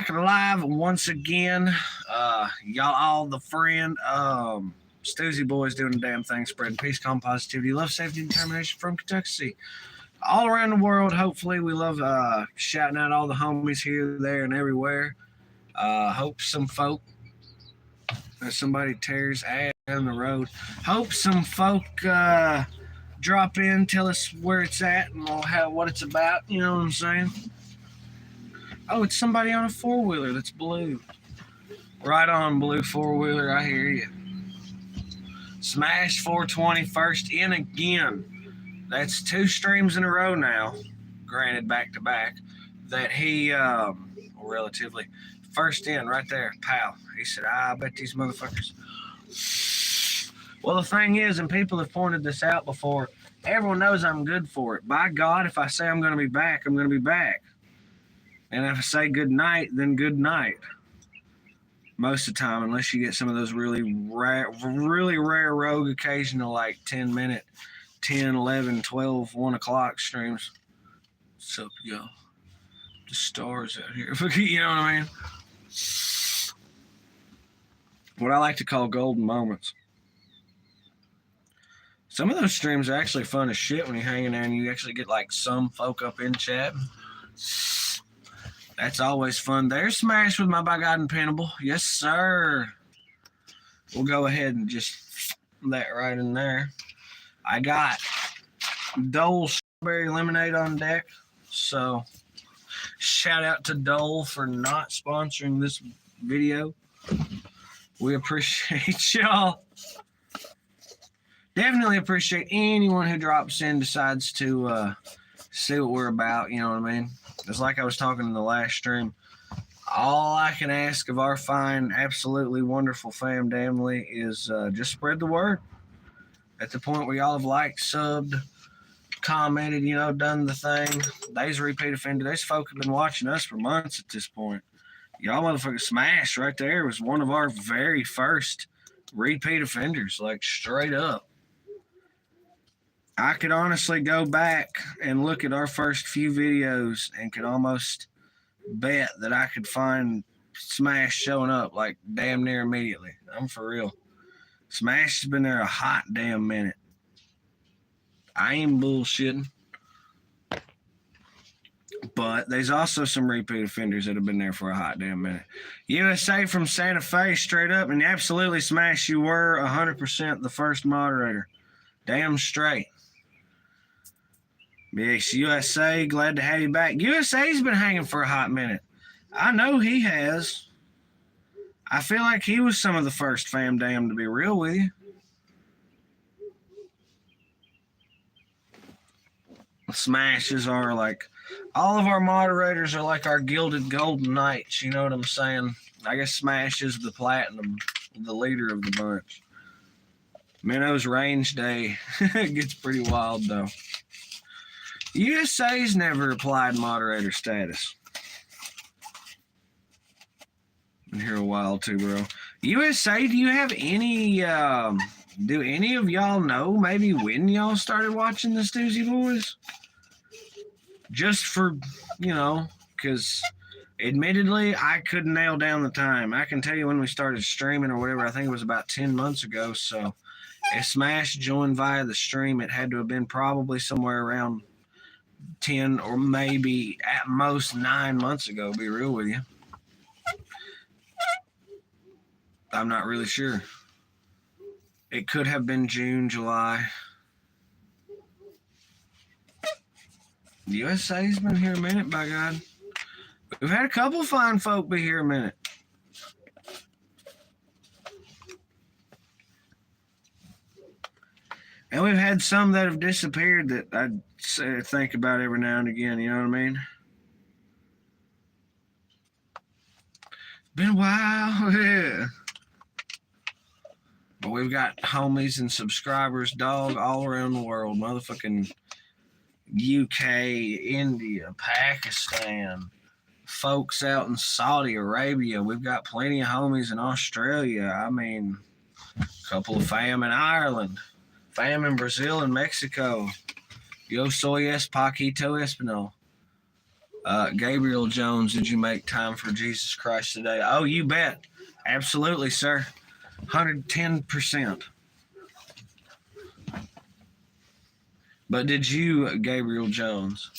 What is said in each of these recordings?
back live once again. Y'all all the friend. Stoosey Boys doing the damn thing, spreading peace, calm, positivity, love, safety, and determination from Kentucky. All around the world, hopefully. We love shouting out all the homies here, there, and everywhere. Hope some folk, if somebody tears ass down the road, hope some folk drop in, tell us where it's at and what it's about. You know what I'm saying? Oh, it's somebody on a four-wheeler that's blue. Right on, blue four-wheeler, I hear you. Smash 420 first in again. That's 2 streams in a row now, granted back-to-back, that he, relatively, first in right there, pow. He said, I bet these motherfuckers. Well, the thing is, and people have pointed this out before, everyone knows I'm good for it. By God, if I say I'm going to be back, I'm going to be back. And if I say good night, then good night. Most of the time, unless you get some of those really rare rogue occasional, like 10-minute, 10, 11, 12, 1 o'clock streams. What's up, y'all? The stars out here. You know what I mean? What I like to call golden moments. Some of those streams are actually fun as shit when you're hanging there and you actually get like some folk up in chat. That's always fun. There's Smash with my by God Impenetrable. Yes, sir. We'll go ahead and just that right in there. I got Dole Strawberry Lemonade on deck. So, shout out to Dole for not sponsoring this video. We appreciate y'all. Definitely appreciate anyone who drops in, decides to see what we're about. You know what I mean? It's like I was talking in the last stream. All I can ask of our fine, absolutely wonderful fam family is just spread the word. At the point where y'all have liked, subbed, commented, you know, done the thing. These repeat offenders. These folk have been watching us for months at this point. Y'all motherfucking Smash right there was one of our very first repeat offenders, like straight up. I could honestly go back and look at our first few videos and could almost bet that I could find Smash showing up like damn near immediately. I'm for real. Smash has been there a hot damn minute. I ain't bullshitting. But there's also some repeat offenders that have been there for a hot damn minute. USA from Santa Fe, straight up, and absolutely Smash, you were 100% the first moderator. Damn straight. Yes, USA, glad to have you back. USA's been hanging for a hot minute. I know he has. I feel like he was some of the first fam damn, to be real with you. Smashes are like, all of our moderators are like our gilded golden knights, you know what I'm saying? I guess Smash is the platinum, the leader of the bunch. Minnow's range day gets pretty wild, though. USA's never applied moderator status. Been here a while too, bro. USA, do you have any, do any of y'all know maybe when y'all started watching the Stoosey Boys? Just for, you know, because admittedly, I couldn't nail down the time. I can tell you when we started streaming or whatever. I think it was about 10 months ago. So if Smash joined via the stream, it had to have been probably somewhere around 10 or maybe at most 9 months ago, be real with you. I'm not really sure. It could have been June, July. The USA's been here a minute, by God. We've had a couple fine folk be here a minute. And we've had some that have disappeared that I think about every now and again, you know what I mean? Been a while, yeah. But we've got homies and subscribers, dog, all around the world. Motherfucking UK, India, Pakistan, folks out in Saudi Arabia. We've got plenty of homies in Australia. I mean, a couple of fam in Ireland. Fam in Brazil and Mexico. Yo soy es Paquito Espinal. Gabriel Jones, did you make time for Jesus Christ today? Oh, you bet. Absolutely, sir. 110%. But did you, Gabriel Jones?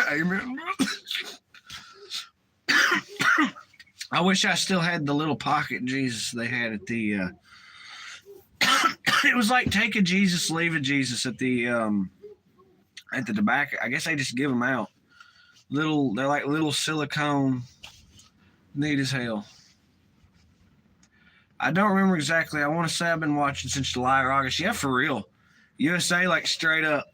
Amen. I wish I still had the little pocket Jesus they had at the. It was like take a Jesus, leave a Jesus at the tobacco. I guess they just give them out. They're like little silicone, neat as hell. I don't remember exactly. I want to say I've been watching since July or August. Yeah, for real. USA, like straight up.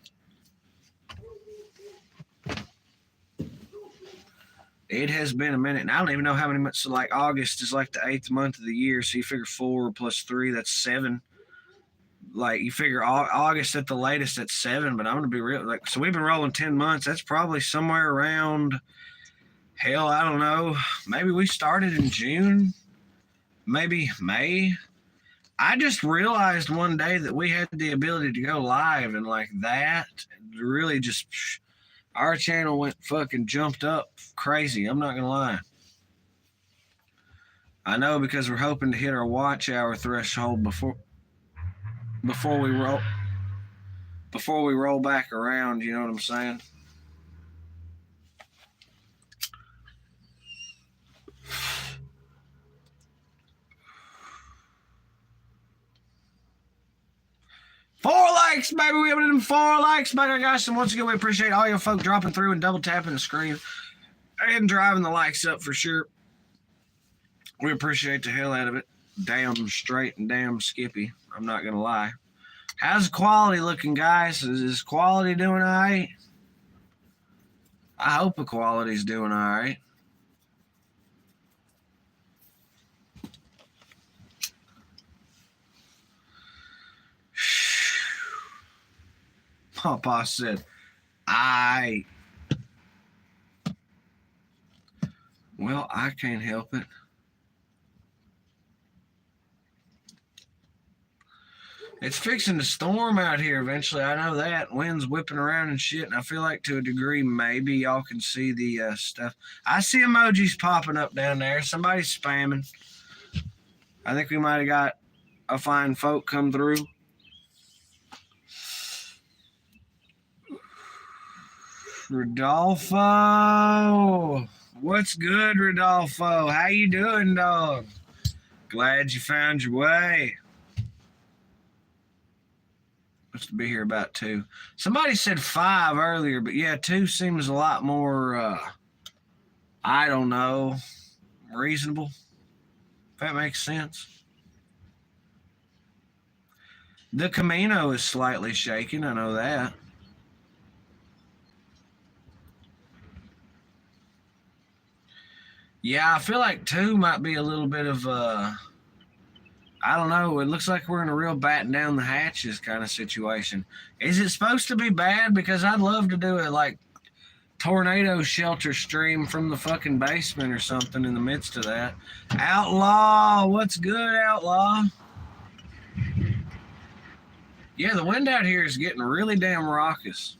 It has been a minute, and I don't even know how many months. So like August is like the 8th month of the year, so you figure 4 plus 3, that's 7. Like you figure August at the latest, that's 7. But I'm gonna be real. Like so, we've been rolling 10 months. That's probably somewhere around. Hell, I don't know. Maybe we started in June, maybe May. I just realized one day that we had the ability to go live, and like that really just our channel went fucking jumped up crazy. I'm not gonna lie. I know because we're hoping to hit our watch hour threshold before we roll back around. You know what I'm saying? Four likes, baby. We have them 4 likes back, guys. And once again, we appreciate all you folk dropping through and double tapping the screen and driving the likes up for sure. We appreciate the hell out of it. Damn straight and damn skippy. I'm not going to lie. How's the quality looking, guys? Is quality doing all right? I hope the quality's doing all right. Papa said, well, I can't help it. It's fixing to storm out here eventually. I know that. Wind's whipping around and shit. And I feel like to a degree, maybe y'all can see the stuff. I see emojis popping up down there. Somebody's spamming. I think we might have got a fine folk come through. Rodolfo. What's good, Rodolfo? How you doing, dog? Glad you found your way. Supposed to be here about 2. Somebody said 5 earlier, but yeah, 2 seems a lot more, I don't know, reasonable. If that makes sense. The Camino is slightly shaking. I know that. Yeah, I feel like 2 might be a little bit of I don't know. It looks like we're in a real batten down the hatches kind of situation. Is it supposed to be bad? Because I'd love to do a like tornado shelter stream from the fucking basement or something in the midst of that. Outlaw, what's good, Outlaw? Yeah, the wind out here is getting really damn raucous.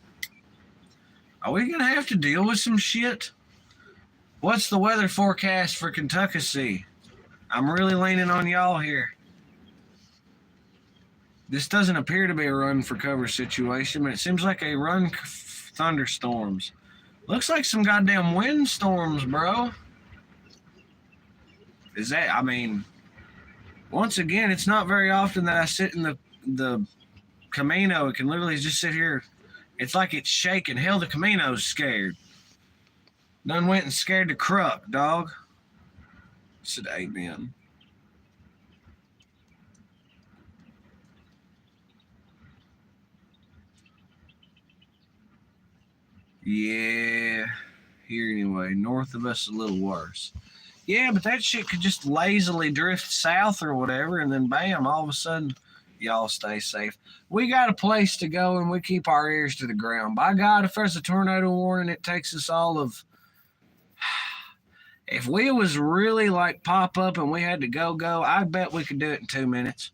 Are we gonna have to deal with some shit? What's the weather forecast for Kentucky? I'm really leaning on y'all here. This doesn't appear to be a run for cover situation, but it seems like a run thunderstorms. Looks like some goddamn windstorms, bro. Is that, I mean, once again, it's not very often that I sit in the Camino. It can literally just sit here. It's like it's shaking. Hell, the Camino's scared. Done went and scared the Kruk, dog. Said amen. Yeah, here anyway. North of us a little worse. Yeah, but that shit could just lazily drift south or whatever, and then bam, all of a sudden, y'all stay safe. We got a place to go, and we keep our ears to the ground. By God, if there's a tornado warning, it takes us all of... If we was really like pop up and we had to go, I bet we could do it in 2 minutes.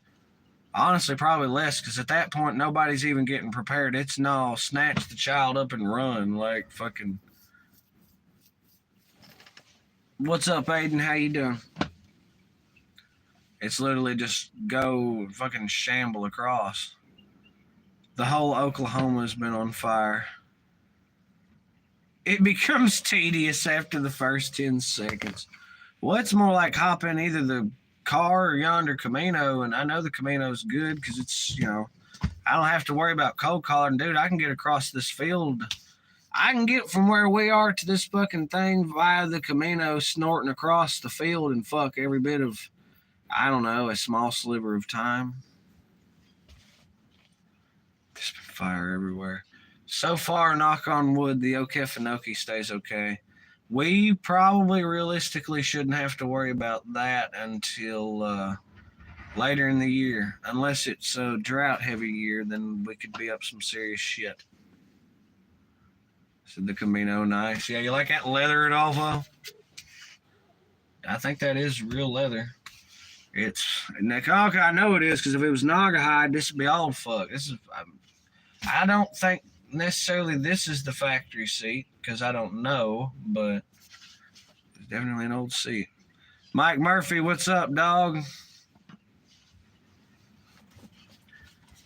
Honestly, probably less, because at that point, nobody's even getting prepared. It's no, snatch the child up and run. Like, fucking. What's up, Aiden? How you doing? It's literally just go fucking shamble across. The whole Oklahoma's been on fire. It becomes tedious after the first 10 seconds. Well, it's more like hopping either the car or yonder Camino, and I know the Camino's good because it's, I don't have to worry about cold calling. Dude, I can get across this field. I can get from where we are to this fucking thing via the Camino, snorting across the field and fuck every bit of, I don't know, a small sliver of time. There's been fire everywhere. So far, knock on wood, the Okefenokee stays okay. We probably realistically shouldn't have to worry about that until later in the year. Unless it's a drought heavy year, then we could be up some serious shit. Said the Camino, nice. Yeah, you like that leather at all, Vo? I think that is real leather. It's Nakaka. I know it is, because if it was Naugahyde, this would be all fuck. This is. I don't think necessarily this is the factory seat, because I don't know, but it's definitely an old seat. Mike Murphy, what's up, dog?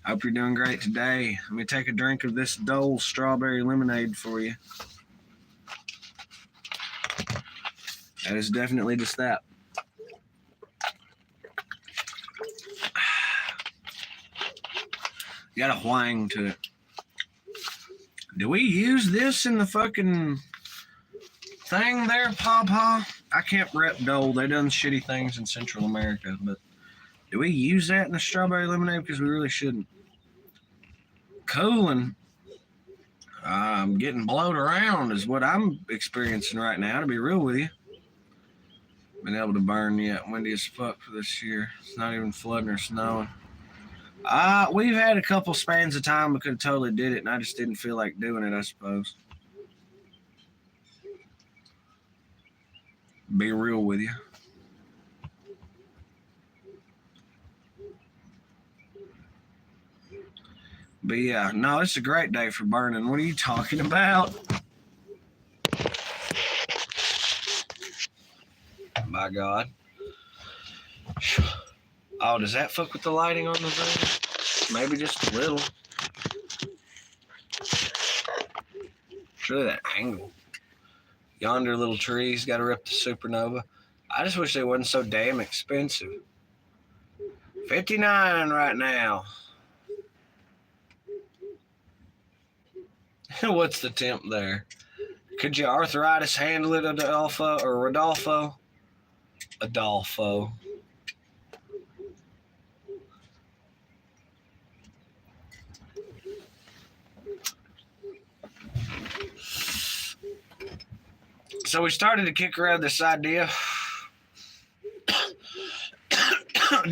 Hope you're doing great today. Let me take a drink of this Dole strawberry lemonade for you. That is definitely just that. Got a whang to it. Do we use this in the fucking thing there, Papa? I can't rep Dole. They done shitty things in Central America, but do we use that in the strawberry lemonade? Because we really shouldn't. Cooling. Getting blowed around is what I'm experiencing right now, to be real with you. Been able to burn yet. Windy as fuck for this year. It's not even flooding or snowing. We've had a couple spans of time we could have totally did it, and I just didn't feel like doing it, I suppose. Be real with you. But yeah, no, it's a great day for burning. What are you talking about? My God. Oh, does that fuck with the lighting on the thing? Maybe just a little. Surely that angle. Yonder little trees got to rip the supernova. I just wish they wasn't so damn expensive. 59 right now. What's the temp there? Could your arthritis handle it, Adolfo or Rodolfo? Adolfo. So we started to kick around this idea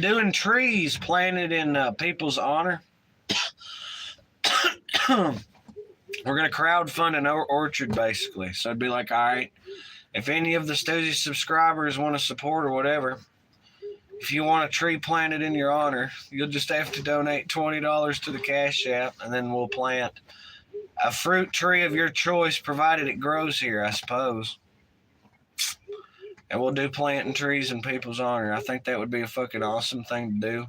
doing trees planted in people's honor. We're going to crowdfund an orchard, basically. So it'd be like, all right, if any of the Stoosey subscribers want to support or whatever, if you want a tree planted in your honor, you'll just have to donate $20 to the Cash App, and then we'll plant a fruit tree of your choice, provided it grows here, I suppose. And we'll do planting trees in people's honor. I think that would be a fucking awesome thing to do.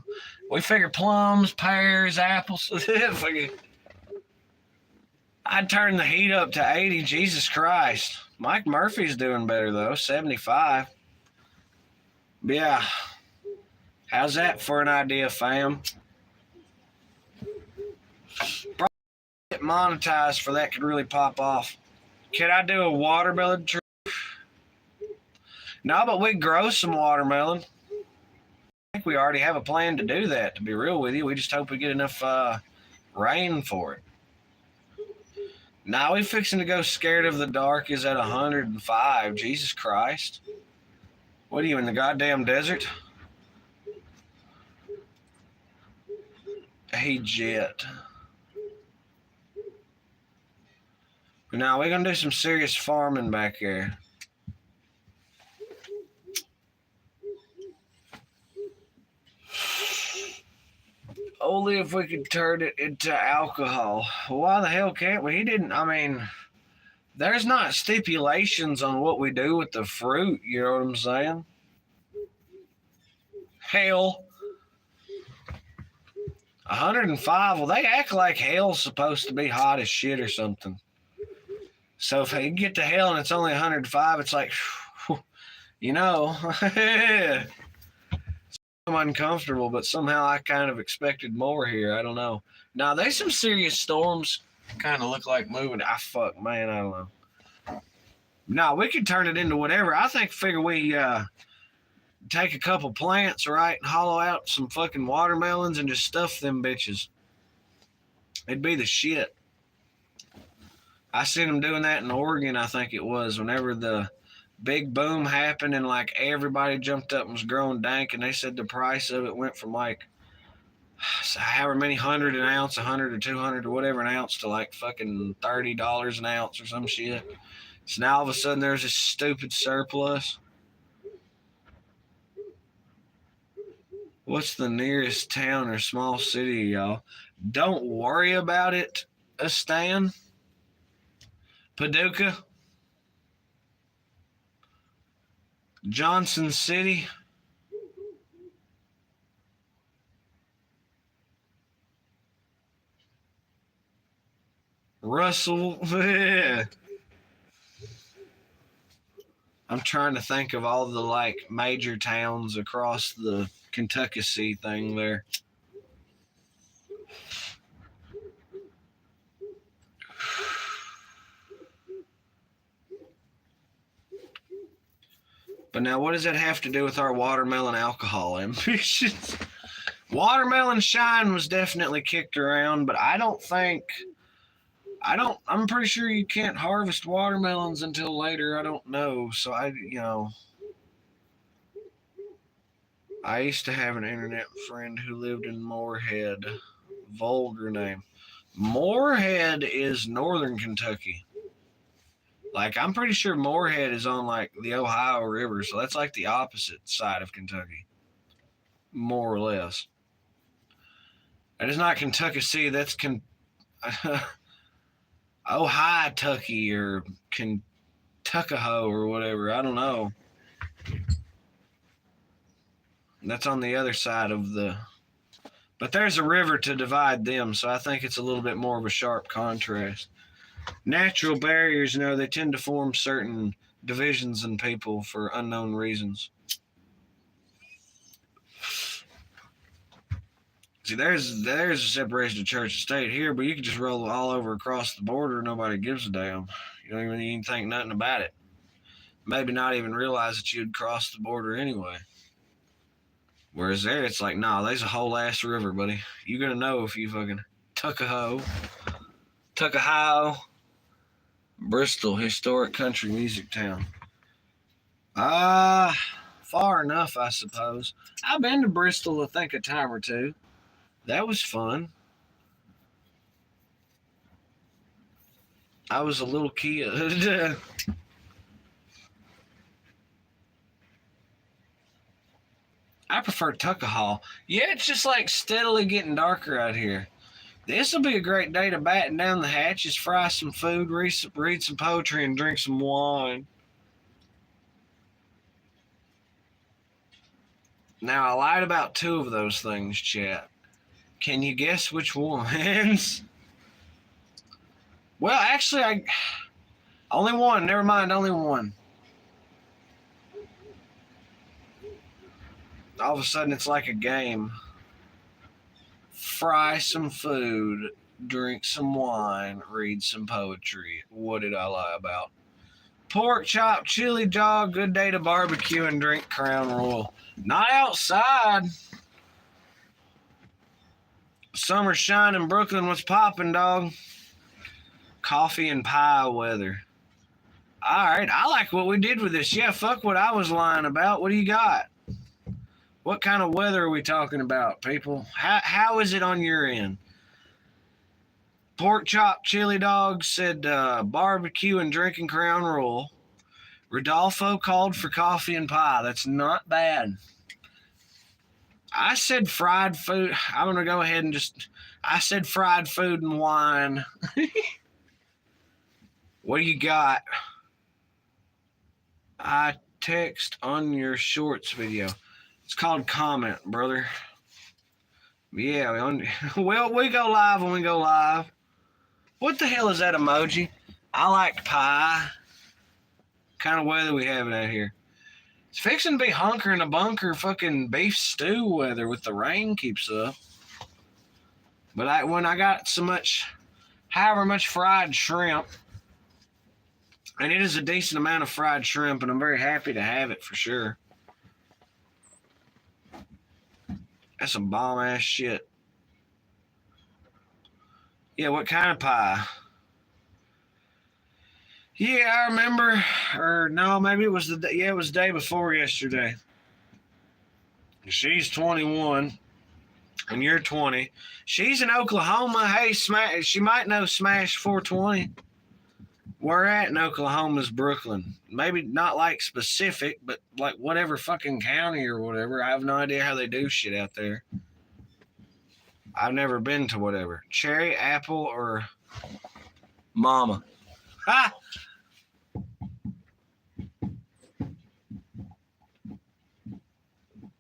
We figure plums, pears, apples. I'd turn the heat up to 80. Jesus Christ. Mike Murphy's doing better, though. 75. But yeah. How's that for an idea, fam? Probably get monetized for that could really pop off. Can I do a watermelon tree? No, but we grow some watermelon. I think we already have a plan to do that, to be real with you. We just hope we get enough rain for it. Now we fixing to go scared of the dark is at 105. Jesus Christ. What are you, in the goddamn desert? Hey, Jet. Now we're going to do some serious farming back here. Only if we could turn it into alcohol. Why the hell can't we? He didn't. I mean, there's not stipulations on what we do with the fruit. You know what I'm saying? Hell, 105. Well, they act like hell's supposed to be hot as shit or something. So if they get to hell and it's only 105, it's like, you know, I'm uncomfortable, but somehow I kind of expected more here. I don't know. Now, there's some serious storms kind of look like moving. Man, I don't know. No, we could turn it into whatever. I figure we take a couple plants, right, and hollow out some fucking watermelons and just stuff them bitches. It'd be the shit. I seen them doing that in Oregon, I think it was, whenever the big boom happened and like everybody jumped up and was growing dank, and they said the price of it went from like however many hundred an ounce, 100 or 200 or whatever an ounce to like fucking $30 an ounce or some shit. So now all of a sudden there's this stupid surplus. What's the nearest town or small city, y'all? Don't worry about it, Stan. Paducah. Johnson City. Russell. I'm trying to think of all the like major towns across the Kentucky thing there. But now, what does that have to do with our watermelon alcohol ambitions? Watermelon shine was definitely kicked around, but I'm pretty sure you can't harvest watermelons until later. I don't know. So I used to have an internet friend who lived in Moorhead. Vulgar name. Moorhead is northern Kentucky. Like, I'm pretty sure Moorhead is on, like, the Ohio River, so that's, like, the opposite side of Kentucky. More or less. That is not Kentucky City, that's Ohio Tucky or Kentuckahoe or whatever. I don't know. That's on the other side of the... But there's a river to divide them, so I think it's a little bit more of a sharp contrast. Natural barriers, they tend to form certain divisions in people for unknown reasons. See, there's a separation of church and state here, but you can just roll all over across the border. Nobody gives a damn. You don't even think nothing about it. Maybe not even realize that you'd cross the border anyway. Whereas there, it's like, nah, there's a whole ass river, buddy. You're gonna know if you fucking Tuckahoe. Bristol, historic country music town. Far enough, I suppose. I've been to Bristol, I think, a time or two. That was fun. I was a little kid. I prefer Tuckahoe. Yeah, it's just like steadily getting darker out here. This will be a great day to batten down the hatches, fry some food, read some poetry, and drink some wine. Now, I lied about two of those things, chat. Can you guess which ones? Well, actually, only one. Never mind, only one. All of a sudden, it's like a game. Fry some food, drink some wine, read some poetry. What did I lie about? Pork chop, chili dog, good day to barbecue and drink Crown Royal. Not outside. Summer shine in Brooklyn, what's poppin', dog? Coffee and pie weather. All right, I like what we did with this. Yeah, fuck what I was lying about. What do you got? What kind of weather are we talking about, people? How is it on your end? Pork chop, chili dog said barbecue and drinking Crown Royal. Rodolfo called for coffee and pie. That's not bad. I said fried food. I'm going to go ahead and I said fried food and wine. What do you got? I text on your shorts video. It's called comment, brother. Yeah, well, we go live when we go live. What the hell is that emoji? I like pie. Kind of weather we having out here. It's fixing to be hunker in a bunker fucking beef stew weather with the rain keeps up. But when I got however much fried shrimp, and it is a decent amount of fried shrimp, and I'm very happy to have it for sure. That's some bomb ass shit. Yeah, what kind of pie? Yeah, I remember. Or no, maybe it was the day before yesterday. She's 21, and you're 20. She's in Oklahoma. Hey, she might know Smash 420. Where at in Oklahoma is Brooklyn. Maybe not like specific, but like whatever fucking county or whatever. I have no idea how they do shit out there. I've never been to whatever. Cherry, apple, or mama. Ha!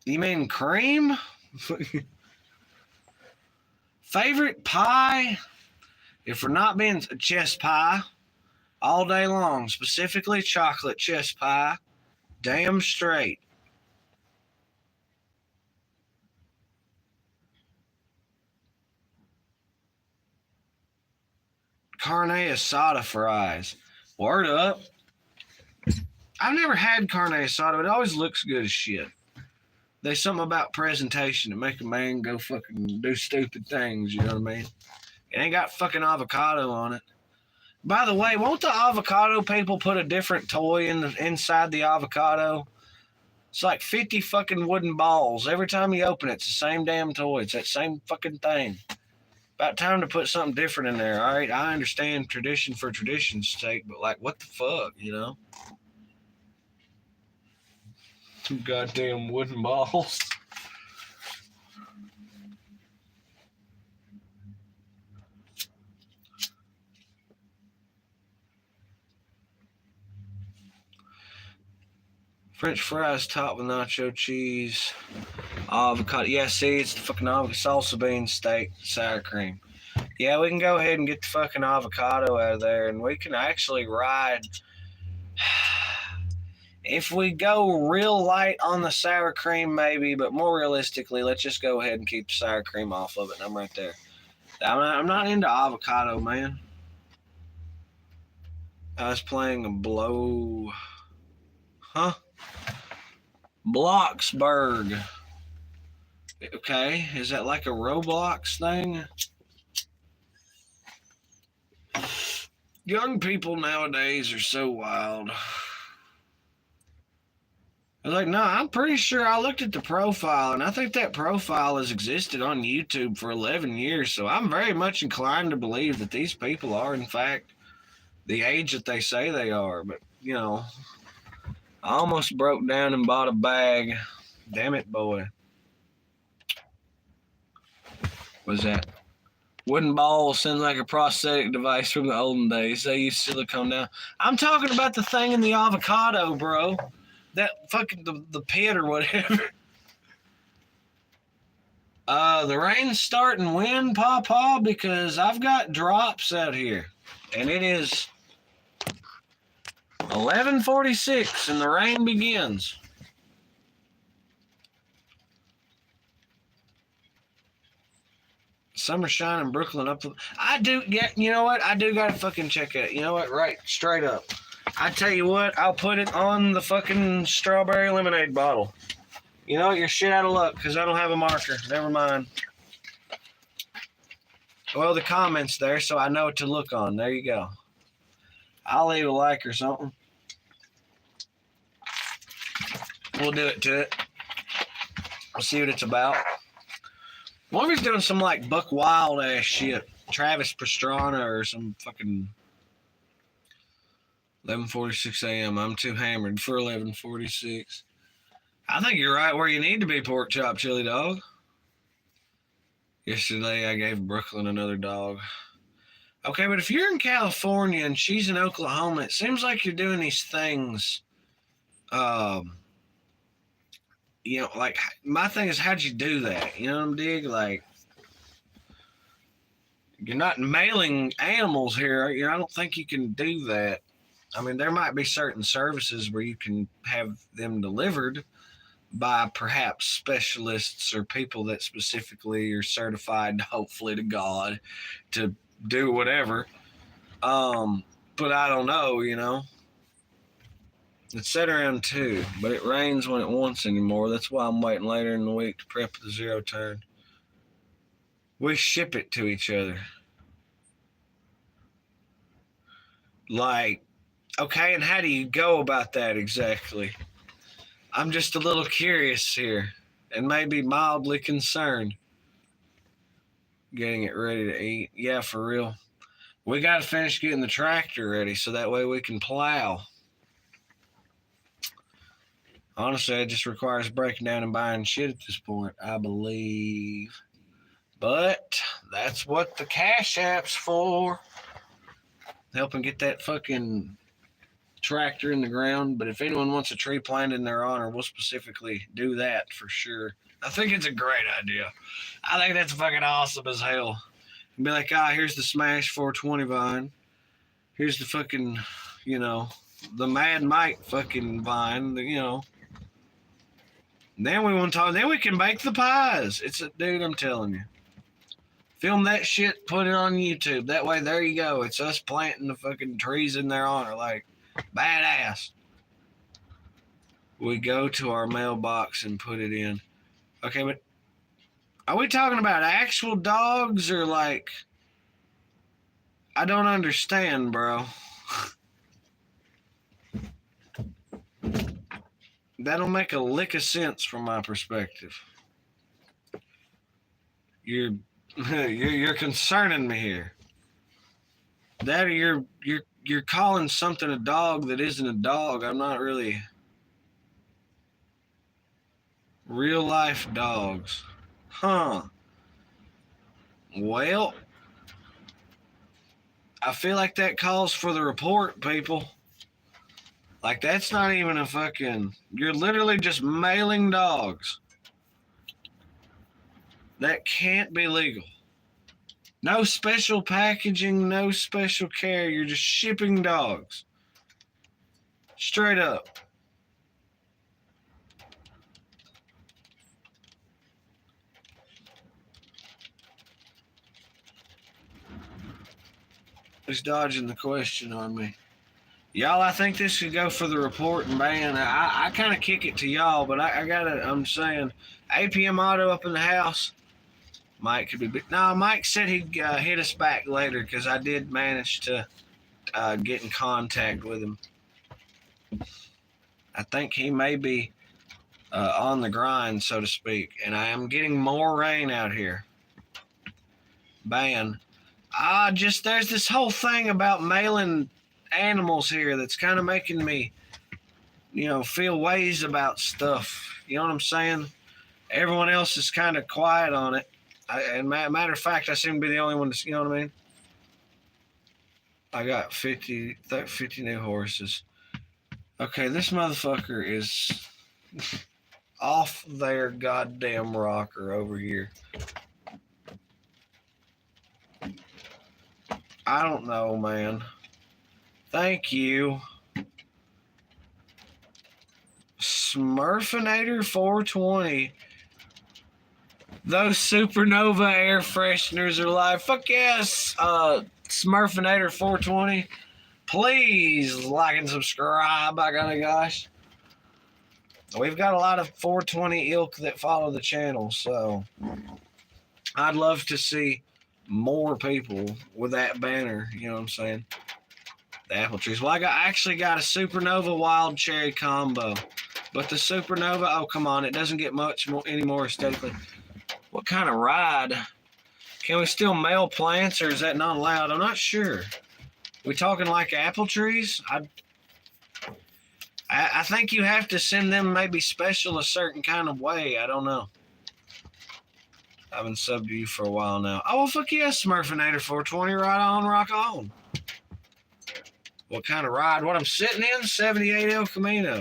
You mean cream? Favorite pie? If we're not being chess pie, all day long, specifically chocolate chess pie. Damn straight. Carne asada fries. Word up. I've never had carne asada, but it always looks good as shit. There's something about presentation that make a man go fucking do stupid things, you know what I mean? It ain't got fucking avocado on it. By the way, won't the avocado people put a different toy inside the avocado? It's like 50 fucking wooden balls. Every time you open it, it's the same damn toy. It's that same fucking thing. About time to put something different in there, all right? I understand tradition for tradition's sake, but like, what the fuck, you know? Some goddamn wooden balls. French fries topped with nacho cheese, avocado. Yeah, see, it's the fucking salsa bean steak, sour cream. Yeah, we can go ahead and get the fucking avocado out of there, and we can actually ride. If we go real light on the sour cream, maybe, but more realistically, let's just go ahead and keep the sour cream off of it, and I'm right there. I'm not into avocado, man. I was playing a blow. Huh? Bloxburg. Okay, is that like a Roblox thing? Young people nowadays are so wild. I was like, no, I'm pretty sure I looked at the profile, and I think that profile has existed on YouTube for 11 years, so I'm very much inclined to believe that these people are, in fact, the age that they say they are. But, you know, I almost broke down and bought a bag. Damn it, boy. What's that? Wooden balls sound like a prosthetic device from the olden days. They used silicone now. I'm talking about the thing in the avocado, bro. That fucking the pit or whatever. The rain's starting when, Pawpaw? Because I've got drops out here, and it is 11:46, and the rain begins. Summer shine in Brooklyn up. I do, yeah, you know what? I do gotta fucking check it. You know what? Right, straight up. I tell you what, I'll put it on the fucking strawberry lemonade bottle. You know, you're shit out of luck because I don't have a marker. Never mind. Well, the comment's there, so I know what to look on. There you go. I'll leave a like or something. We'll do it to it. We'll see what it's about. What if he's doing some like Buck Wild ass shit? Travis Pastrana or some fucking 11:46 a.m. I'm too hammered for 11:46. I think you're right where you need to be, pork chop chili dog. Yesterday I gave Brooklyn another dog. Okay, but if you're in California and she's in Oklahoma, it seems like you're doing these things. Like my thing is, how'd you do that? You know what I'm dig? Like, you're not mailing animals here. I don't think you can do that. I mean, there might be certain services where you can have them delivered by perhaps specialists or people that specifically are certified, hopefully to God, to do whatever. But I don't know. It's set around 2, but it rains when it wants anymore. That's why I'm waiting later in the week to prep the zero turn. We ship it to each other. Like, okay, and how do you go about that exactly? I'm just a little curious here and maybe mildly concerned. Getting it ready to eat. Yeah, for real. We got to finish getting the tractor ready so that way we can plow. Honestly, it just requires breaking down and buying shit at this point, I believe. But that's what the Cash App's for. Helping get that fucking tractor in the ground. But if anyone wants a tree planted in their honor, we'll specifically do that for sure. I think it's a great idea. I think that's fucking awesome as hell. And be like, here's the Smash 420 vine. Here's the fucking, the Mad Mike fucking vine, Then we want to talk. Then we can bake the pies. Dude, I'm telling you. Film that shit, put it on YouTube. That way, there you go. It's us planting the fucking trees in their honor. Like, badass. We go to our mailbox and put it in. Okay, but are we talking about actual dogs or like... I don't understand, bro. That don't make a lick of sense from my perspective. You're concerning me here. That or you're calling something a dog that isn't a dog. I'm not really. Real life dogs. Huh. Well, I feel like that calls for the report, people. Like, that's not even a fucking... You're literally just mailing dogs. That can't be legal. No special packaging, no special care. You're just shipping dogs. Straight up. He's dodging the question on me. Y'all, I think this should go for the report and ban. I kind of kick it to y'all, but I'm saying, APM Auto up in the house. Mike could be... No, Mike said he'd hit us back later because I did manage to get in contact with him. I think he may be on the grind, so to speak, and I am getting more rain out here. Ban. There's this whole thing about mailing animals here that's kind of making me, feel ways about stuff. You know what I'm saying? Everyone else is kind of quiet on it. And matter of fact, I seem to be the only one to, you know what I mean? I got 50 new horses. Okay, this motherfucker is off their goddamn rocker over here. I don't know, man. Thank you. Smurfinator 420. Those Supernova air fresheners are live. Fuck yes. Smurfinator 420. Please like and subscribe. By gosh. We've got a lot of 420 ilk that follow the channel, so I'd love to see more people with that banner. You know what I'm saying? The apple trees. Well, I actually got a Supernova Wild Cherry combo. But the Supernova, oh, come on. It doesn't get much more anymore aesthetically. What kind of ride? Can we still mail plants, or is that not allowed? I'm not sure. We talking like apple trees? I think you have to send them maybe special a certain kind of way. I don't know. I've been subbed to you for a while now. Oh, well, fuck yeah, Smurfinator 420. Right on, rock on. What kind of ride? What I'm sitting in? 78 El Camino.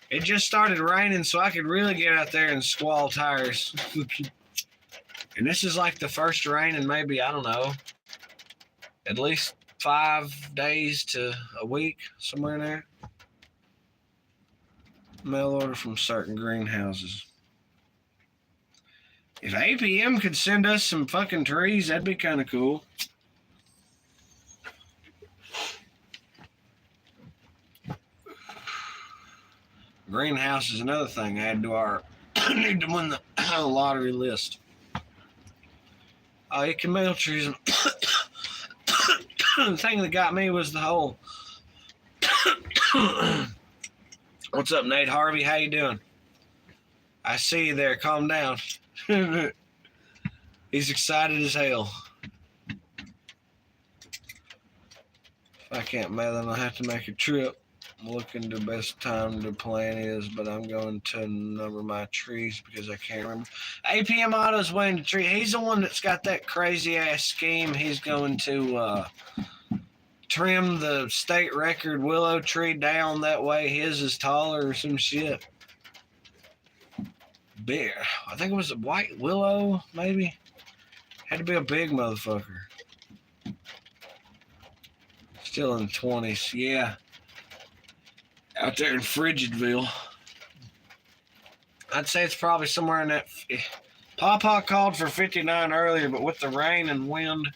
It just started raining, so I could really get out there and squall tires. And this is like the first rain in maybe, I don't know, at least 5 days to a week, somewhere in there. Mail order from certain greenhouses. If APM could send us some fucking trees, that'd be kind of cool. Greenhouse is another thing add to our need to win the lottery list. Oh, you can mail trees. The thing that got me was the whole. What's up, Nate Harvey? How you doing? I see you there. Calm down. He's excited as hell. If I can't mail them, I have to make a trip. I'm looking the best time to plan is, but I'm going to number my trees because I can't remember. APM Auto's weighing the tree. He's the one that's got that crazy ass scheme. He's going to trim the state record willow tree down that way. His is taller or some shit. Big. I think it was a white willow, maybe. Had to be a big motherfucker. Still in the 20s, yeah. Out there in Frigidville. I'd say it's probably somewhere in that. Pawpaw called for 59 earlier, but with the rain and wind,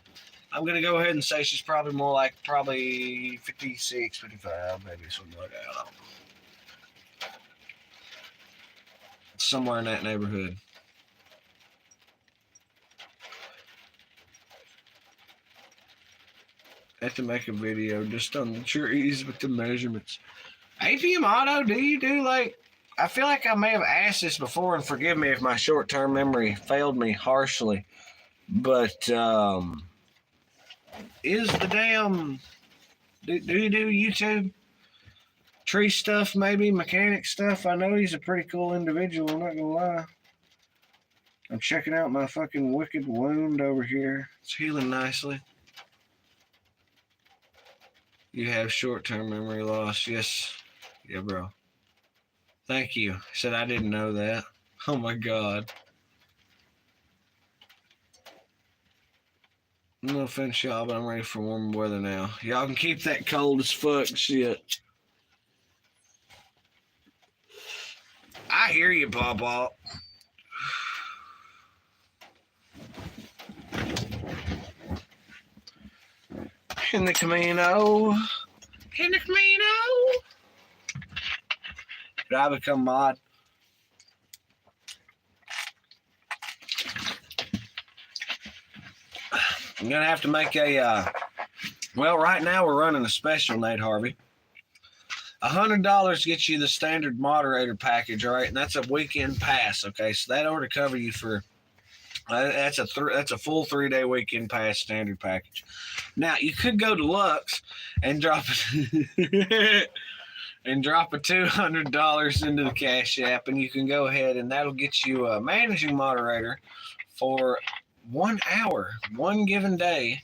I'm going to go ahead and say she's probably more like 56, 55, maybe something like that. I don't know. Somewhere in that neighborhood. I have to make a video just on the trees with the measurements. APM Auto, do you do like, I feel like I may have asked this before, and forgive me if my short-term memory failed me harshly, but is the damn, do you do YouTube? Tree stuff, maybe mechanic stuff. I know he's a pretty cool individual, I'm not gonna lie. I'm checking out my fucking wicked wound over here. It's healing nicely. You have short-term memory loss. Yes. Yeah, bro. Thank you. Said I didn't know that. Oh my God. No offense, y'all, but I'm ready for warmer weather now. Y'all can keep that cold as fuck shit. I hear you, Pawpaw. In the Camino. In the Camino. Did I become mod? I'm going to have to make a, well, right now we're running a special, Nate Harvey. $100 gets you the standard moderator package, all right? And that's a weekend pass, okay? So that ought to cover you for, that's a full 3-day weekend pass standard package. Now, you could go to Lux and drop it and drop a $200 into the Cash App, and you can go ahead, and that'll get you a managing moderator for 1 hour, one given day,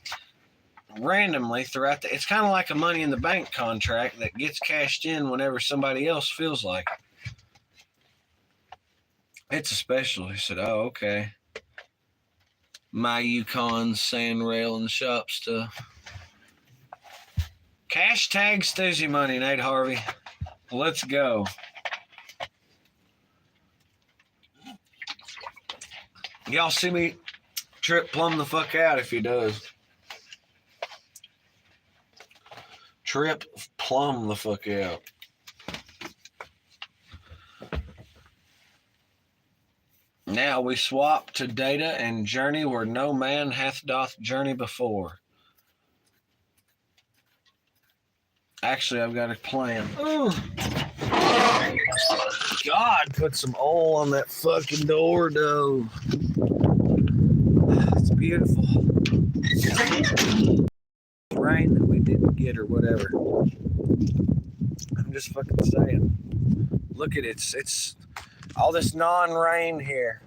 randomly throughout the. It's kind of like a Money in the Bank contract that gets cashed in whenever somebody else feels like it. It's a special. He said, "Oh, okay." My Yukon sand rail and shop stuff. Cash tag Stoosey money, Nate Harvey. Let's go. Y'all see me trip plumb the fuck out if he does. Trip plumb the fuck out. Now we swap to data and journey where no man hath doth journey before. Actually, I've got a plan. Oh. God, put some oil on that fucking door, though. It's beautiful. Rain that we didn't get or whatever. I'm just fucking saying. Look at it. It's all this non-rain here.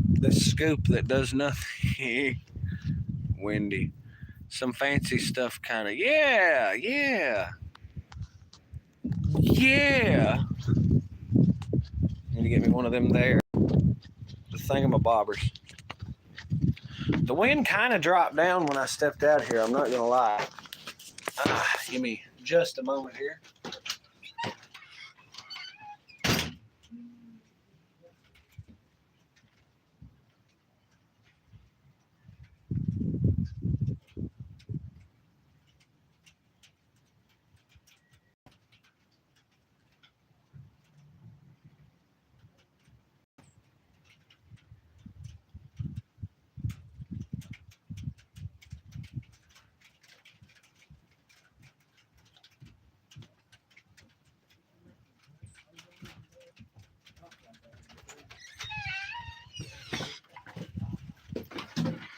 This scoop that does nothing. Windy. Some fancy stuff kind of. Yeah, yeah. Yeah. Need to get me one of them there. The thingamabobbers. The wind kind of dropped down when I stepped out here. I'm not going to lie. Give me just a moment here.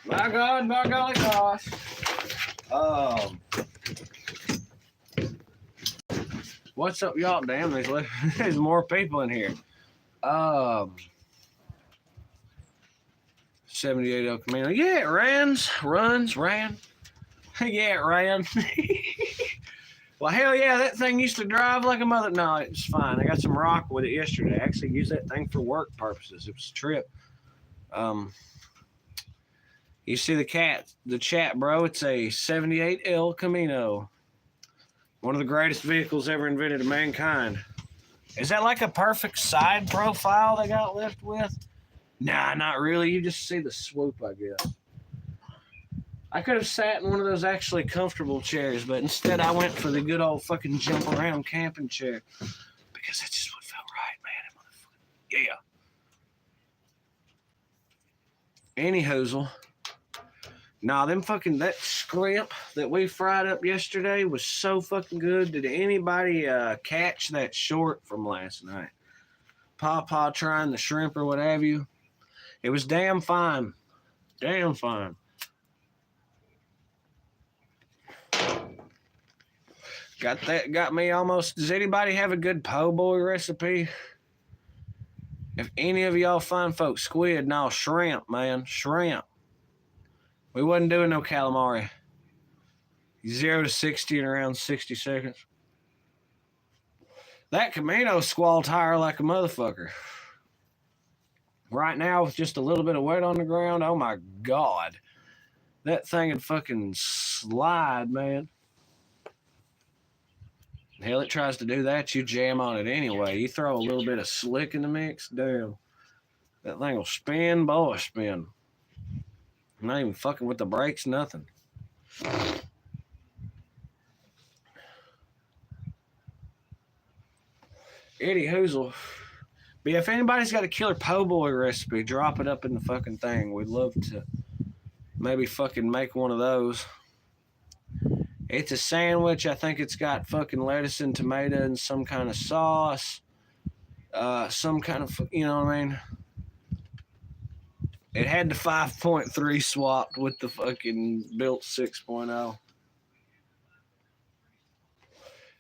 My God, my golly gosh. What's up, y'all? Damn, there's more people in here. 78 El Camino. Yeah, it ran. Yeah, it ran. Well, hell yeah, that thing used to drive like a mother. No, it's fine. I got some rock with it yesterday. I actually used that thing for work purposes. It was a trip. You see the chat, bro. It's a 78 El Camino. One of the greatest vehicles ever invented of mankind. Is that like a perfect side profile they got left with? Nah, not really. You just see the swoop, I guess. I could have sat in one of those actually comfortable chairs, but instead I went for the good old fucking jump around camping chair. Because that's just what felt right, man. Yeah. Any hoozle. Nah, that scrimp that we fried up yesterday was so fucking good. Did anybody catch that short from last night? Pawpaw trying the shrimp or what have you. It was damn fine. Damn fine. Got me almost. Does anybody have a good po' boy recipe? If any of y'all fine folks, squid, no, shrimp, man. Shrimp. We wasn't doing no calamari. 0 to 60 in around 60 seconds. That Camino squall tire like a motherfucker. Right now, with just a little bit of wet on the ground, oh my God. That thing would fucking slide, man. Hell, it tries to do that, you jam on it anyway. You throw a little bit of slick in the mix, damn. That thing will spin, boy, spin. I'm not even fucking with the brakes, nothing. Eddie Hoozle. But yeah, if anybody's got a killer po' boy recipe, drop it up in the fucking thing. We'd love to maybe fucking make one of those. It's a sandwich. I think it's got fucking lettuce and tomato and some kind of sauce. Some kind of, you know what I mean? It had the 5.3 swapped with the fucking built 6.0.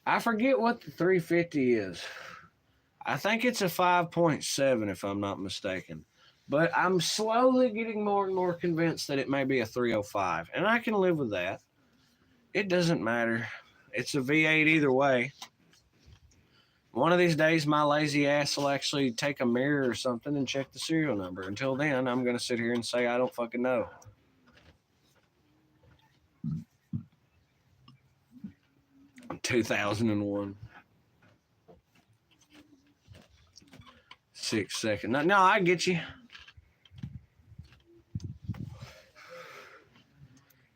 I forget what the 350 is. I think it's a 5.7 if I'm not mistaken. But I'm slowly getting more and more convinced that it may be a 305. And I can live with that. It doesn't matter. It's a V8 either way. One of these days, my lazy ass will actually take a mirror or something and check the serial number. Until then, I'm going to sit here and say I don't fucking know. In 2001. 6 seconds. No, I get you.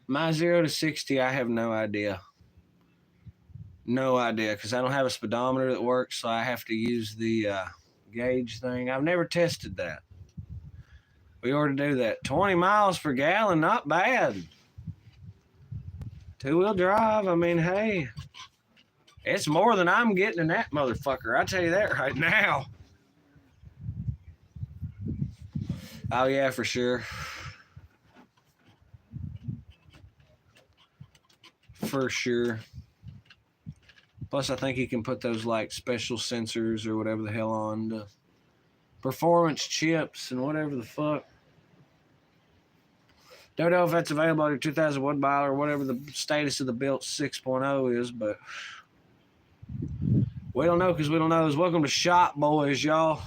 My 0 to 60, I have no idea. No idea, because I don't have a speedometer that works, so I have to use the gauge thing. I've never tested that. We ought to do that. 20 miles per gallon, not bad. Two-wheel drive, I mean, hey. It's more than I'm getting in that motherfucker. I tell you that right now. Oh, yeah, for sure. For sure. Plus, I think he can put those like special sensors or whatever the hell on the performance chips and whatever the fuck. Don't know if that's available at 2001 model or whatever the status of the built 6.0 is, but we don't know because we don't know. Welcome to Shop Boys, y'all.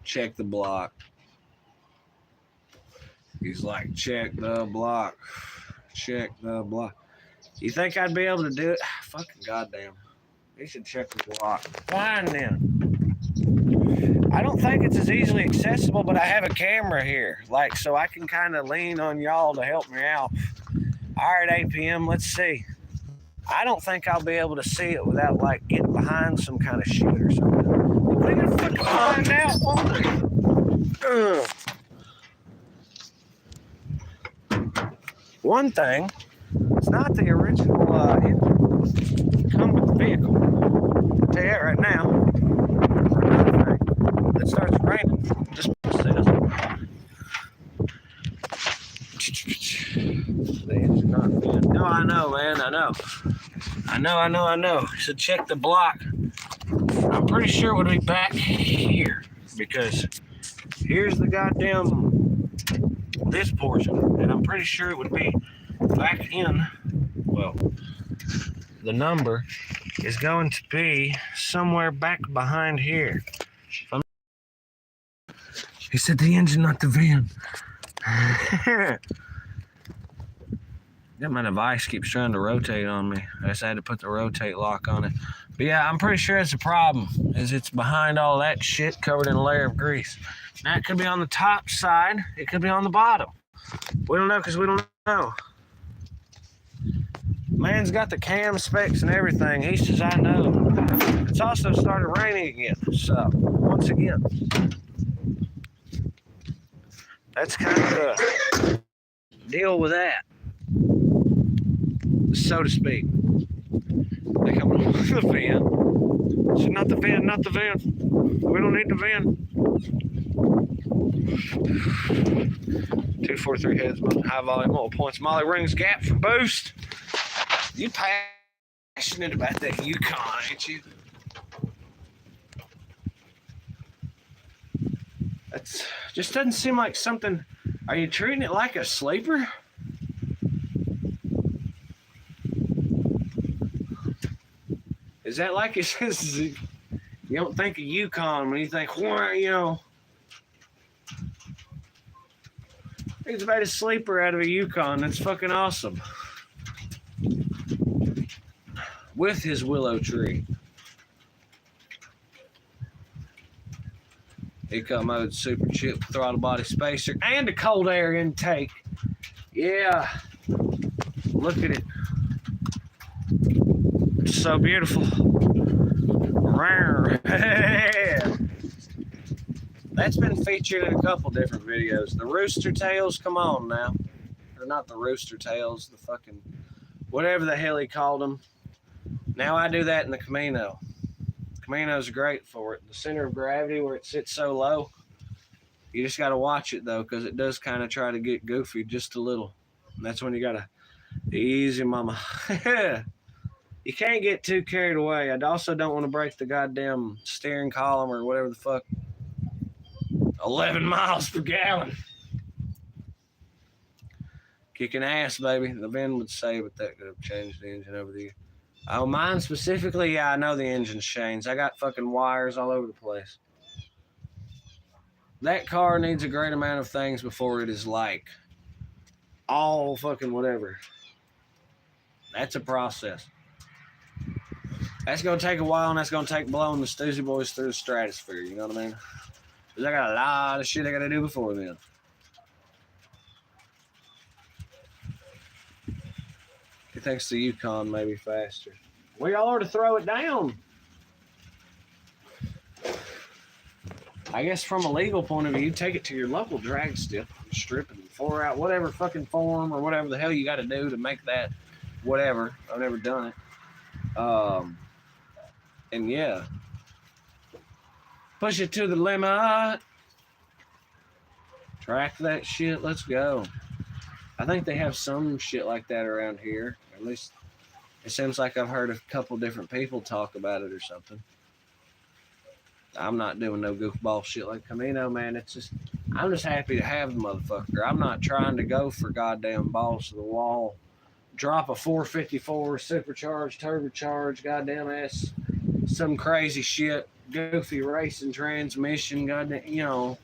Check the block. He's like, check the block. Check the block. You think I'd be able to do it? Fucking goddamn. He should check the block. Fine then. I don't think it's as easily accessible, but I have a camera here. Like, so I can kind of lean on y'all to help me out. All right, APM, let's see. I don't think I'll be able to see it without, like, getting behind some kind of shit or something. We're gonna fucking find out, won't we? One thing, it's not the original engine. Come with the vehicle. I'll tell you that right now. For another thing, it starts raining. Just says. The engine not bent. No, I know, man. I know. So check the block. I'm pretty sure it would be back here because here's the goddamn this portion, and I'm pretty sure it would be back in. Well, the number is going to be somewhere back behind here. He said the engine, not the van. My device keeps trying to rotate on me. I just had to put the rotate lock on it. But yeah, I'm pretty sure it's a problem, is it's behind all that shit covered in a layer of grease. Now, it could be on the top side. It could be on the bottom. We don't know because we don't know. Man's got the cam specs and everything. He says, I know. It's also started raining again. So, once again, that's kind of the deal with that, so to speak. They come on the van. So not the van, not the van. We don't need the van. 243 heads, high volume, all points. Molly rings gap for boost. You passionate about that Yukon, ain't you? That's just doesn't seem like something. Are you treating it like a sleeper? Is that like it says? You don't think of Yukon when you think, well, you know, he's made a sleeper out of a Yukon. That's fucking awesome. With his willow tree. Eco mode, super chip, throttle body spacer, and a cold air intake. Yeah. Look at it. It's so beautiful. That's been featured in a couple different videos. The rooster tails, come on now. Or not the rooster tails, the fucking whatever the hell he called them. Now I do that in the Camino. Camino's great for it. The center of gravity where it sits so low. You just got to watch it though, because it does kind of try to get goofy just a little. And that's when you got to easy mama. You can't get too carried away. I also don't want to break the goddamn steering column or whatever the fuck. 11 miles per gallon. Kicking ass, baby. The VIN would say, but that could have changed the engine over the year. Oh, mine specifically, yeah, I know the engine's changed. I got fucking wires all over the place. That car needs a great amount of things before it is like all fucking whatever. That's a process. That's going to take a while, and that's going to take blowing the Stoosey Boys through the stratosphere, you know what I mean? Because I got a lot of shit I got to do before then. He thinks the Yukon may be faster. We ought to throw it down. I guess from a legal point of view, take it to your local drag strip and pour out whatever fucking form or whatever the hell you got to do to make that whatever. I've never done it. And yeah, push it to the limit. Track that shit. Let's go. I think they have some shit like that around here. At least it seems like I've heard a couple different people talk about it or something. I'm not doing no goofball shit like Camino, man. It's just, I'm just happy to have the motherfucker. I'm not trying to go for goddamn balls to the wall. Drop a 454 supercharged, turbocharged, goddamn ass, some crazy shit, goofy racing transmission, goddamn, you know.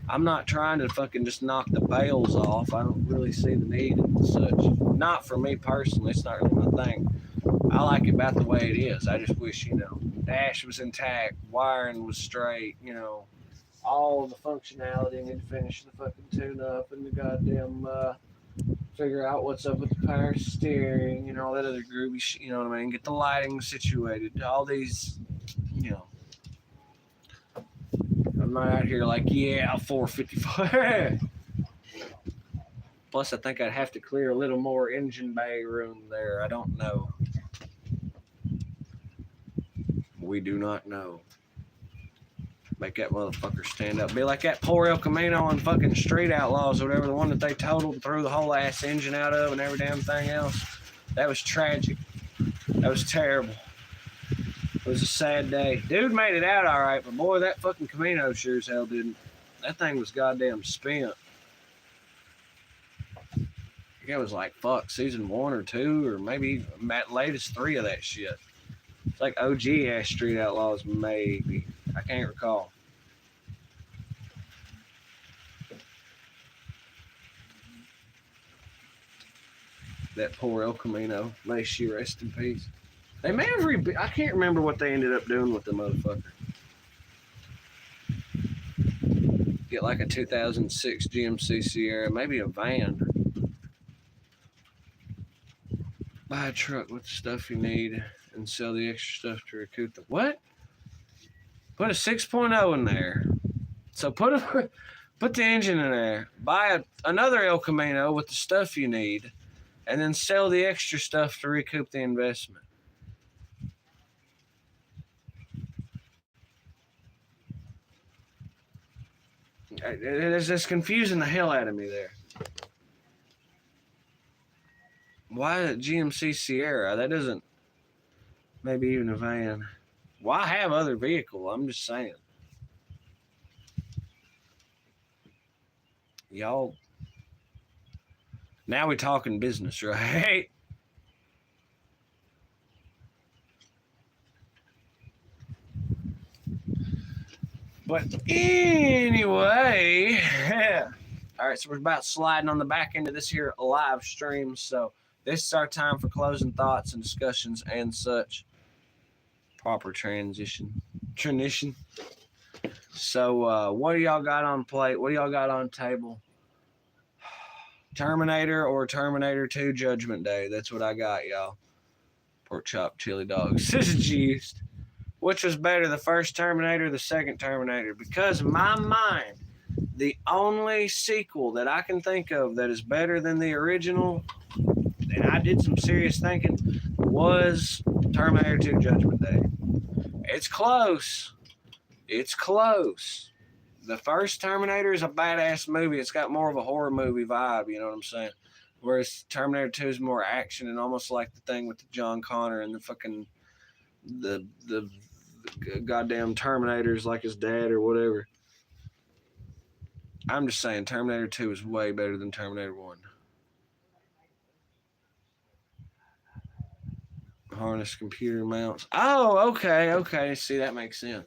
I'm not trying to fucking just knock the bales off. I don't really see the need and such. Not for me personally. It's not really my thing. I like it about the way it is. I just wish, you know, dash was intact, wiring was straight, you know, all the functionality. I need to finish the fucking tune up and the goddamn figure out what's up with the power steering, you know, all that other groovy shit, you know what I mean? Get the lighting situated, all these, you know. I'm not out here like, yeah, 455. Plus, I think I'd have to clear a little more engine bay room there. I don't know. We do not know. Make that motherfucker stand up. Be like that poor El Camino on fucking Street Outlaws or whatever, the one that they totaled and threw the whole ass engine out of and every damn thing else. That was tragic. That was terrible. It was a sad day. Dude made it out all right, but boy, that fucking Camino sure as hell didn't. That thing was goddamn spent. I think it was like, fuck, season 1 or 2, or maybe at latest 3 of that shit. It's like OG ass Street Outlaws, maybe. I can't recall. That poor El Camino. May she rest in peace. They may have I can't remember what they ended up doing with the motherfucker. Get like a 2006 GMC Sierra, maybe a van. Buy a truck with the stuff you need and sell the extra stuff to recoup the what? Put a 6.0 in there. So put the engine in there. Buy another El Camino with the stuff you need, and then sell the extra stuff to recoup the investment. It's just confusing the hell out of me there. Why a GMC Sierra? That isn't maybe even a van. Why have other vehicle? I'm just saying. Y'all, now we're talking business, right? But anyway, yeah. All right, so we're about sliding on the back end of this here live stream. So this is our time for closing thoughts and discussions and such. Proper transition. So what do y'all got on plate? What do y'all got on table? Terminator or Terminator 2 Judgment Day. That's what I got, y'all. Pork chop, chili dogs, sausage yeast. Which was better, the first Terminator or the second Terminator? Because in my mind, the only sequel that I can think of that is better than the original, and I did some serious thinking, was Terminator 2 Judgment Day. It's close. It's close. The first Terminator is a badass movie. It's got more of a horror movie vibe, you know what I'm saying? Whereas Terminator 2 is more action and almost like the thing with the John Connor and the fucking the goddamn Terminators like his dad or whatever. I'm just saying Terminator 2 is way better than Terminator 1. Harness computer mounts. Oh, okay. See, that makes sense.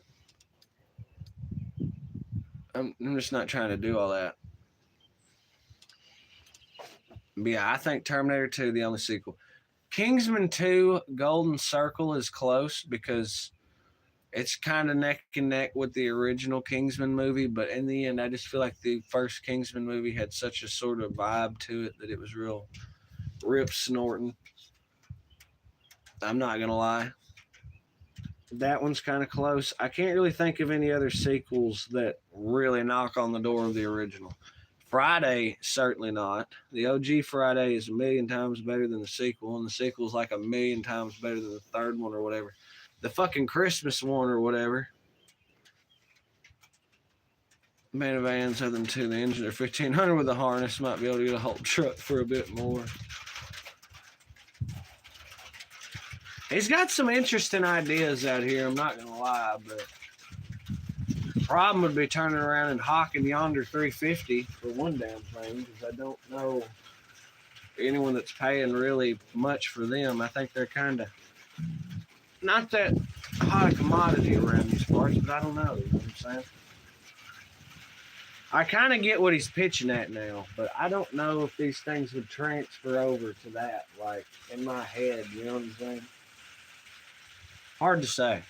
I'm just not trying to do all that. But yeah, I think Terminator 2, the only sequel. Kingsman 2 Golden Circle is close because it's kind of neck and neck with the original Kingsman movie, but in the end, I just feel like the first Kingsman movie had such a sort of vibe to it that it was real rip snorting. I'm not going to lie. That one's kind of close. I can't really think of any other sequels that really knock on the door of the original. Friday, certainly not. The OG Friday is a million times better than the sequel, and the sequel is like a million times better than the third one or whatever. The fucking Christmas one or whatever. Minivans other than two. The engine are 1,500 with a harness. Might be able to get a whole truck for a bit more. He's got some interesting ideas out here, I'm not gonna lie, but the problem would be turning around and hawking yonder 350 for one damn thing, because I don't know anyone that's paying really much for them. I think they're kind of not that hot a commodity around these parts, but I don't know. You know what I'm saying? I kind of get what he's pitching at now, but I don't know if these things would transfer over to that, like in my head. You know what I'm saying? Hard to say.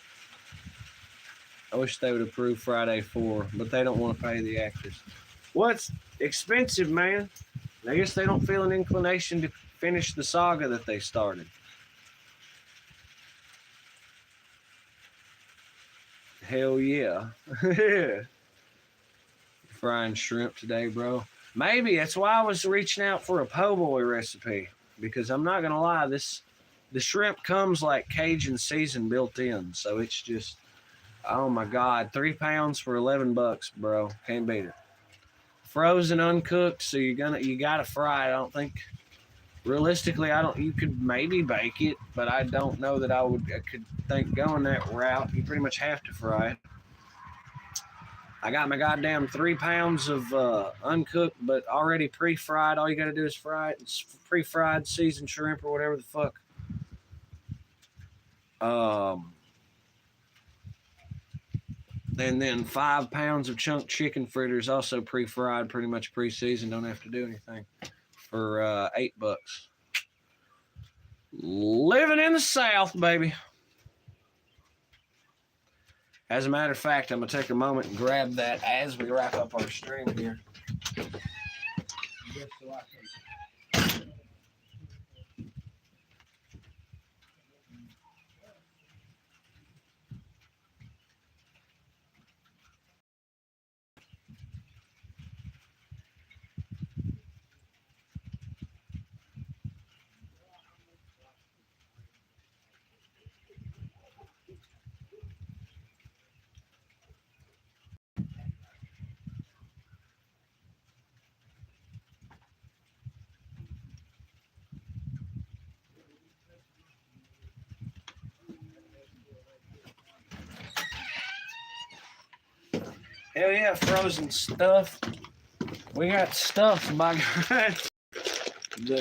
I wish they would approve Friday 4, but they don't want to pay the actors. Well, it's expensive, man. I guess they don't feel an inclination to finish the saga that they started. Hell yeah. Frying shrimp today, bro. Maybe that's why I was reaching out for a po' boy recipe, because I'm not gonna lie, the shrimp comes like Cajun season built in, so it's just, oh my god, 3 pounds for $11, bro. Can't beat it. Frozen, uncooked, so you gotta fry it. I don't think, realistically, you could maybe bake it, but I don't know that I could think going that route. You pretty much have to fry it. I got my goddamn 3 pounds of uncooked, but already pre-fried. All you gotta do is fry it. It's pre-fried seasoned shrimp or whatever the fuck. And then 5 pounds of chunk chicken fritters, also pre-fried, pretty much pre-seasoned. Don't have to do anything, for $8. Living in the South, baby. As a matter of fact, I'm gonna take a moment and grab that as we wrap up our stream here. Just so I can. Hell yeah, frozen stuff. We got stuff, by God.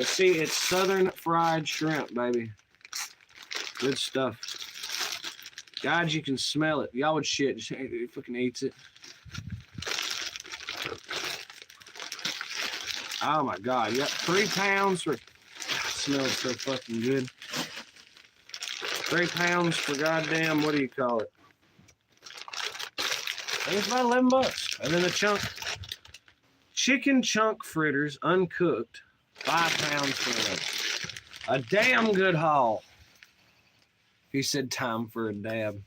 See, it's southern fried shrimp, baby. Good stuff. God, you can smell it. Y'all would shit. Just fucking eats it. Oh my God. Yep, 3 pounds for. Smells so fucking good. 3 pounds for goddamn, what do you call it? I think it's about $11. And then the chicken chunk fritters, uncooked, 5 pounds for a damn good haul. He said time for a dab.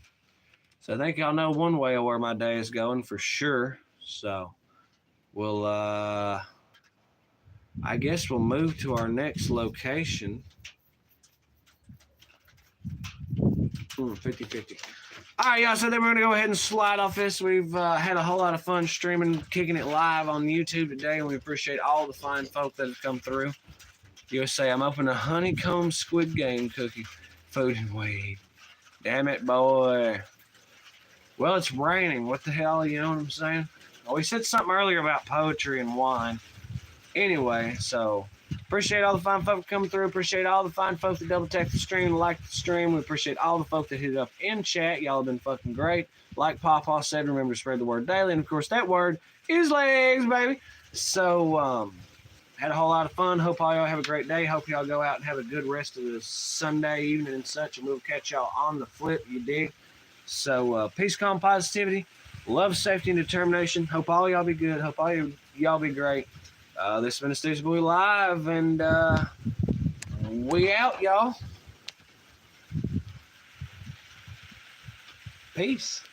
So I think y'all know one way of where my day is going for sure. So we'll, I guess we'll move to our next location. 50-50. All right, y'all, so then we're going to go ahead and slide off this. We've had a whole lot of fun streaming, kicking it live on YouTube today, and we appreciate all the fine folk that have come through. USA, I'm opening a honeycomb squid game cookie. Food and weed. Damn it, boy. Well, it's raining. What the hell, you know what I'm saying? Well, we said something earlier about poetry and wine. Anyway, so appreciate all the fine folk coming through. Appreciate all the fine folk that double tap the stream, like the stream. We appreciate all the folk that hit it up in chat. Y'all have been fucking great. Like Pawpaw said, remember to spread the word daily. And of course, that word is legs, baby. So, had a whole lot of fun. Hope all y'all have a great day. Hope y'all go out and have a good rest of the Sunday evening and such. And we'll catch y'all on the flip, you dig? So, peace, calm, positivity, love, safety, and determination. Hope all y'all be good. Hope all y'all be great. This has been a Stoosey Boy Live, and we out, y'all. Peace.